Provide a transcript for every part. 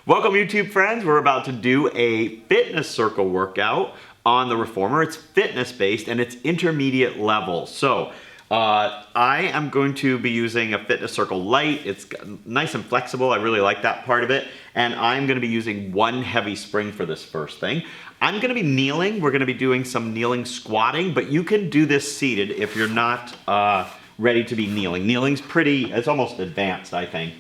Welcome YouTube friends, we're about to do a fitness circle workout on the reformer. It's fitness based and it's intermediate level. So I am going to be using a fitness circle light. It's nice and flexible, I really like that part of it. And I'm gonna be using one heavy spring for this first thing. I'm gonna be kneeling, we're gonna be doing some kneeling squatting, but you can do this seated if you're not ready to be kneeling. Kneeling's it's almost advanced, I think.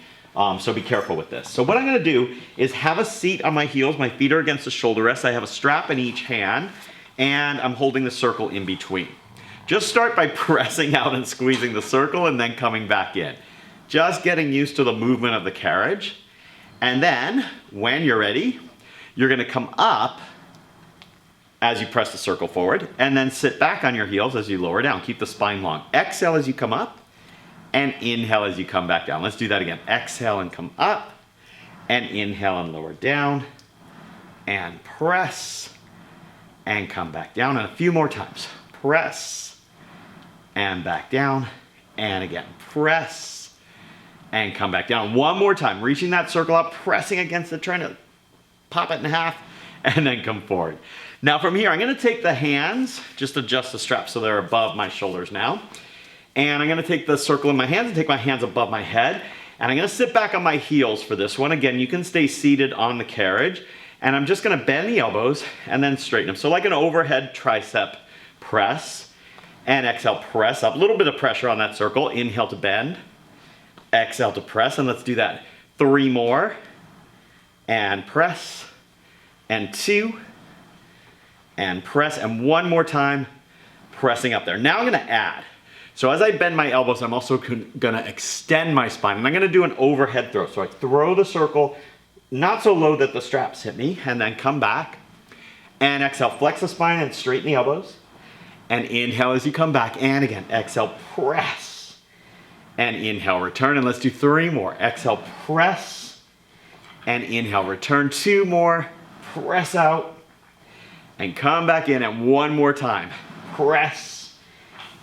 So be careful with this. So what I'm gonna do is have a seat on my heels. My feet are against the shoulder rest. I have a strap in each hand and I'm holding the circle in between. Just start by pressing out and squeezing the circle and then coming back in. Just getting used to the movement of the carriage. And then when you're ready, you're gonna come up as you press the circle forward and then sit back on your heels as you lower down. Keep the spine long. Exhale as you come up. And inhale as you come back down. Let's do that again. Exhale and come up, and inhale and lower down, and press, and come back down. And a few more times. Press, and back down, and again. Press, and come back down. One more time. Reaching that circle up, pressing against it, trying to pop it in half, and then come forward. Now from here, I'm gonna take the hands, just adjust the straps so they're above my shoulders now. And I'm gonna take the circle in my hands and take my hands above my head. And I'm gonna sit back on my heels for this one. Again, you can stay seated on the carriage. And I'm just gonna bend the elbows and then straighten them. So like an overhead tricep press. And exhale, press up. A little bit of pressure on that circle. Inhale to bend. Exhale to press. And let's do that 3 more. And press. And 2. And press. And 1 more time. Pressing up there. Now I'm gonna add. So as I bend my elbows, I'm also gonna extend my spine, and I'm gonna do an overhead throw. So I throw the circle, not so low that the straps hit me, and then come back, and exhale, flex the spine and straighten the elbows, and inhale as you come back, and again, exhale, press, and inhale, return, and let's do 3 more. Exhale, press, and inhale, return, 2 more, press out, and come back in, and 1 more time, press,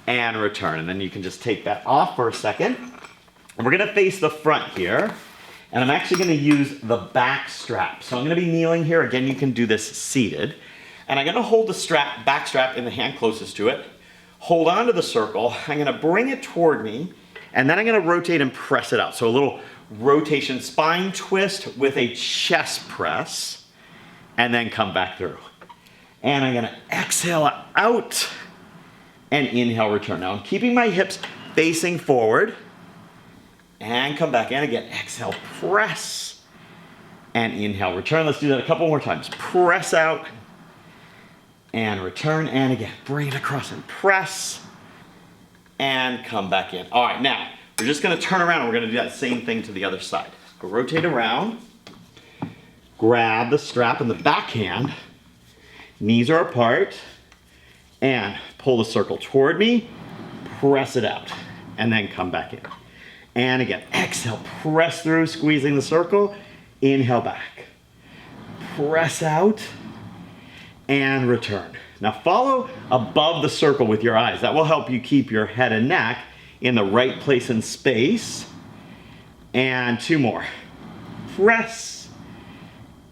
and return. And then you can just take that off for a second. And we're gonna face the front here. And I'm actually gonna use the back strap. So I'm gonna be kneeling here. Again, you can do this seated. And I'm gonna hold the back strap in the hand closest to it. Hold on to the circle. I'm gonna bring it toward me. And then I'm gonna rotate and press it out. So a little rotation spine twist with a chest press. And then come back through. And I'm gonna exhale out. And inhale, return. Now I'm keeping my hips facing forward. And come back in again. Exhale, press. And inhale, return. Let's do that a couple more times. Press out. And return. And again, bring it across and press. And come back in. All right, now, we're just gonna turn around. We're gonna do that same thing to the other side. Go rotate around. Grab the strap in the back hand. Knees are apart. And pull the circle toward me, press it out, and then come back in. And again, exhale, press through, squeezing the circle, inhale back. Press out, and return. Now follow above the circle with your eyes. That will help you keep your head and neck in the right place in space. And 2 more. Press,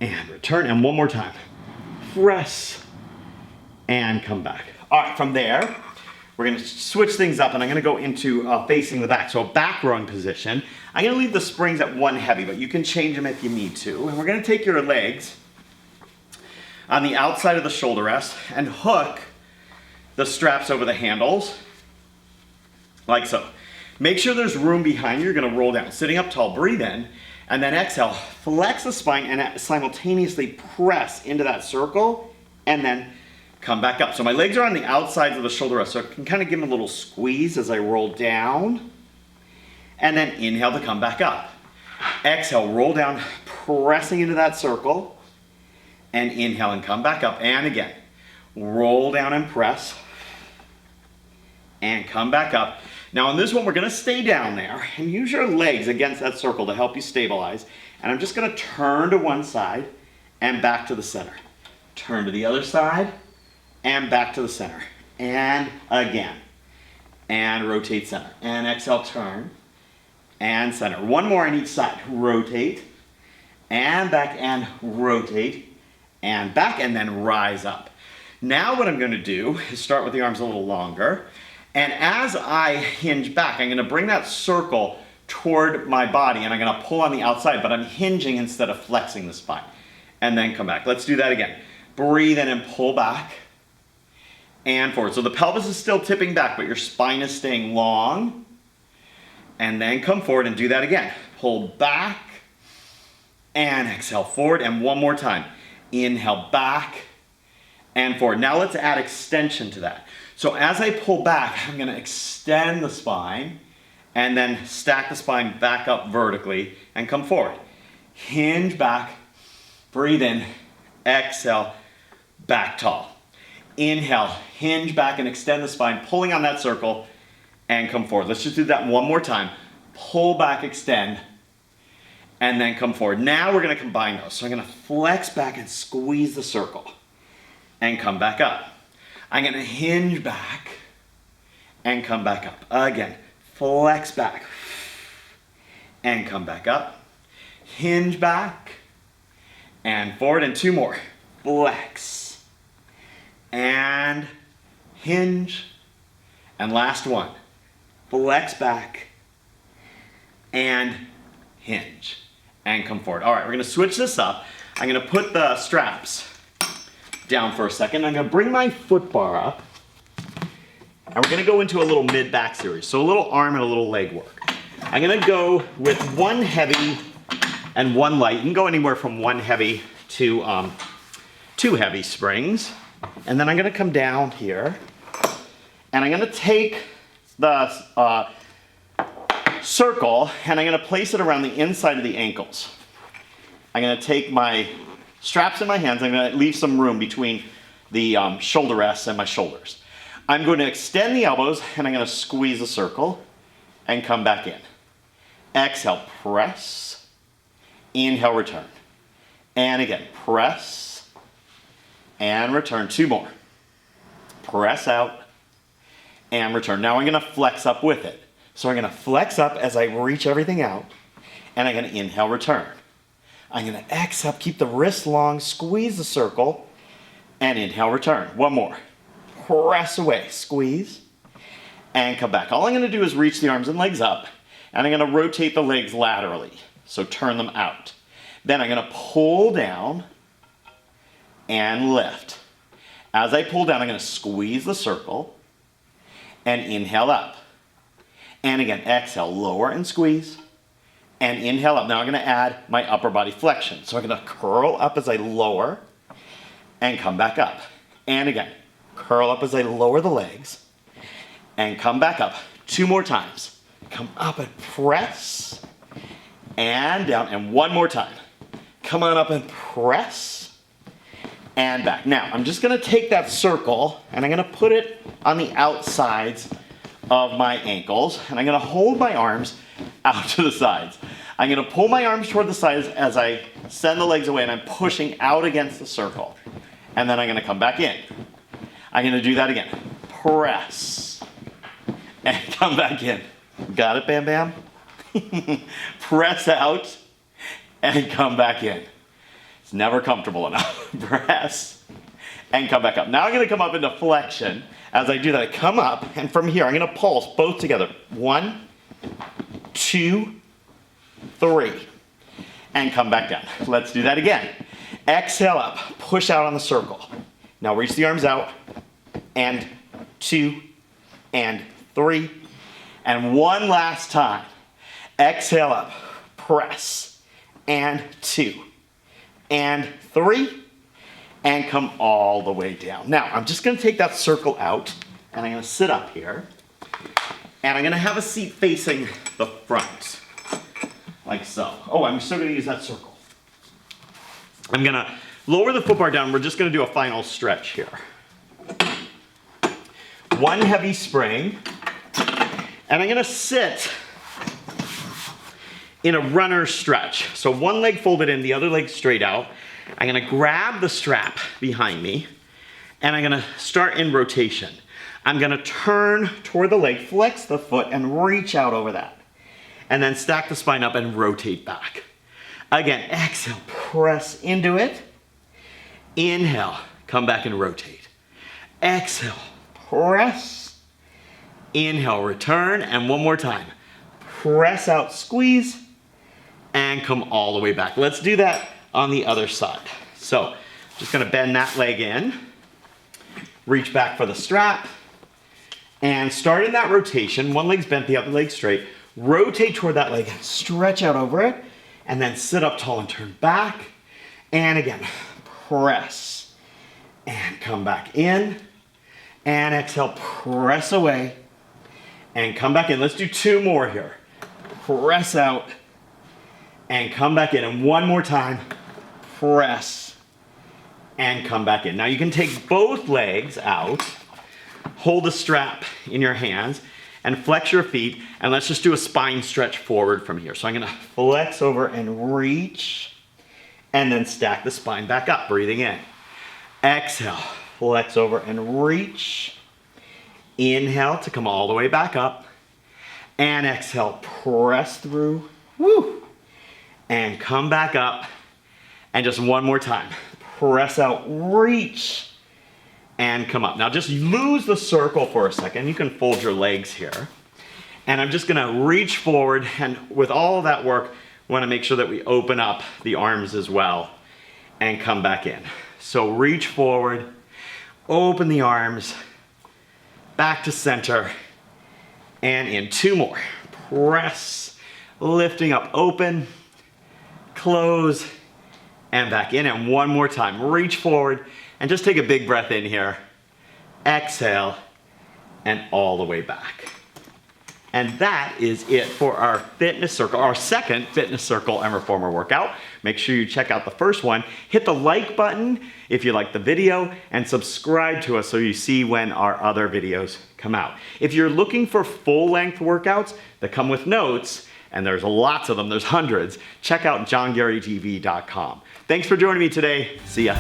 and return, and 1 more time. Press, and come back. All right, from there, we're gonna switch things up and I'm gonna go into facing the back. So a back rowing position. I'm gonna leave the springs at 1 heavy, but you can change them if you need to. And we're gonna take your legs on the outside of the shoulder rest and hook the straps over the handles, like so. Make sure there's room behind you. You're gonna roll down. Sitting up tall, breathe in, and then exhale, flex the spine and simultaneously press into that circle, and then come back up. So my legs are on the outsides of the shoulder rest, so I can kind of give them a little squeeze as I roll down. And then inhale to come back up. Exhale, roll down, pressing into that circle. And inhale and come back up. And again, roll down and press. And come back up. Now on this one, we're gonna stay down there and use your legs against that circle to help you stabilize. And I'm just gonna turn to one side and back to the center. Turn to the other side. And back to the center, and again, and rotate center, and exhale, turn, and center. 1 more on each side, rotate, and back and rotate and back and then rise up. Now what I'm going to do is start with the arms a little longer, and as I hinge back, I'm going to bring that circle toward my body and I'm going to pull on the outside, but I'm hinging instead of flexing the spine. And then come back. Let's do that again. Breathe in and pull back and forward. So the pelvis is still tipping back, but your spine is staying long. And then come forward and do that again. Pull back and exhale forward. And one more time. Inhale back and forward. Now let's add extension to that. So as I pull back, I'm going to extend the spine and then stack the spine back up vertically and come forward. Hinge back, breathe in, exhale, back tall. Inhale, hinge back and extend the spine, pulling on that circle and come forward. Let's just do that one more time. Pull back, extend, and then come forward. Now we're going to combine those. So I'm going to flex back and squeeze the circle and come back up. I'm going to hinge back and come back up. Again, flex back and come back up. Hinge back and forward, and two more. Flex and hinge. And last one. Flex back and hinge and come forward. All right, we're going to switch this up. I'm going to put the straps down for a second. I'm going to bring my foot bar up, and we're going to go into a little mid-back series. So a little arm and a little leg work. I'm going to go with one heavy and one light. You can go anywhere from one heavy to two heavy springs. And then I'm going to come down here, and I'm going to take the circle and I'm going to place it around the inside of the ankles. I'm going to take my straps in my hands. I'm going to leave some room between the shoulder rests and my shoulders. I'm going to extend the elbows and I'm going to squeeze the circle and come back in. Exhale, press. Inhale, return. And again, press and return. Two more. Press out and return. Now I'm going to flex up with it. So I'm going to flex up as I reach everything out, and I'm going to inhale, return. I'm going to exhale, keep the wrists long, squeeze the circle, and inhale, return. One more. Press away, squeeze, and come back. All I'm going to do is reach the arms and legs up, and I'm going to rotate the legs laterally. So turn them out. Then I'm going to pull down and lift. As I pull down, I'm going to squeeze the circle and inhale up. And again, exhale, lower and squeeze, and inhale up. Now I'm going to add my upper body flexion. So I'm going to curl up as I lower and come back up. And again, curl up as I lower the legs and come back up. Two more times. Come up and press and down. And one more time. Come on up and press and back. Now, I'm just going to take that circle and I'm going to put it on the outsides of my ankles, and I'm going to hold my arms out to the sides. I'm going to pull my arms toward the sides as I send the legs away, and I'm pushing out against the circle. And then I'm going to come back in. I'm going to do that again. Press and come back in. Got it, Bam Bam? Press out and come back in. It's never comfortable enough. Press and come back up. Now I'm going to come up into flexion. As I do that, I come up, and from here, I'm going to pulse both together. 1, 2, 3. And come back down. Let's do that again. Exhale up. Push out on the circle. Now reach the arms out. And 2, and 3. And one last time. Exhale up. Press. And 2, and 3. And come all the way down. Now, I'm just going to take that circle out, and I'm going to sit up here, and I'm going to have a seat facing the front, like so. Oh, I'm still going to use that circle. I'm going to lower the foot bar down. We're just going to do a final stretch here. One heavy spring, and I'm going to sit in a runner stretch. So one leg folded in, the other leg straight out. I'm going to grab the strap behind me, and I'm going to start in rotation. I'm going to turn toward the leg, flex the foot, and reach out over that. And then stack the spine up and rotate back. Again, exhale, press into it. Inhale, come back and rotate. Exhale, press. Inhale, return, and one more time. Press out, squeeze, and come all the way back. Let's do that on the other side. So, just gonna bend that leg in, reach back for the strap, and starting that rotation, one leg's bent, the other leg's straight, rotate toward that leg, stretch out over it, and then sit up tall and turn back. And again, press, and come back in, and exhale, press away, and come back in. Let's do 2 more here. Press out, and come back in. And one more time, press, and come back in. Now you can take both legs out, hold the strap in your hands, and flex your feet, and let's just do a spine stretch forward from here. So I'm gonna flex over and reach, and then stack the spine back up, breathing in. Exhale, flex over and reach. Inhale to come all the way back up. And exhale, press through, woo, and come back up. And just one more time, press out, reach, and come up. Now just lose the circle for a second. You can fold your legs here. And I'm just gonna reach forward, and with all of that work, wanna make sure that we open up the arms as well and come back in. So reach forward, open the arms, back to center, and in. 2 more. Press, lifting up, open, close, and back in. And one more time, reach forward, and just take a big breath in here. Exhale, and all the way back. And that is it for our fitness circle, our second fitness circle and reformer workout. Make sure you check out the first one. Hit the like button if you like the video, and subscribe to us so you see when our other videos come out. If you're looking for full-length workouts that come with notes, and there's lots of them, there's hundreds, check out johngarytv.com. Thanks for joining me today. See ya.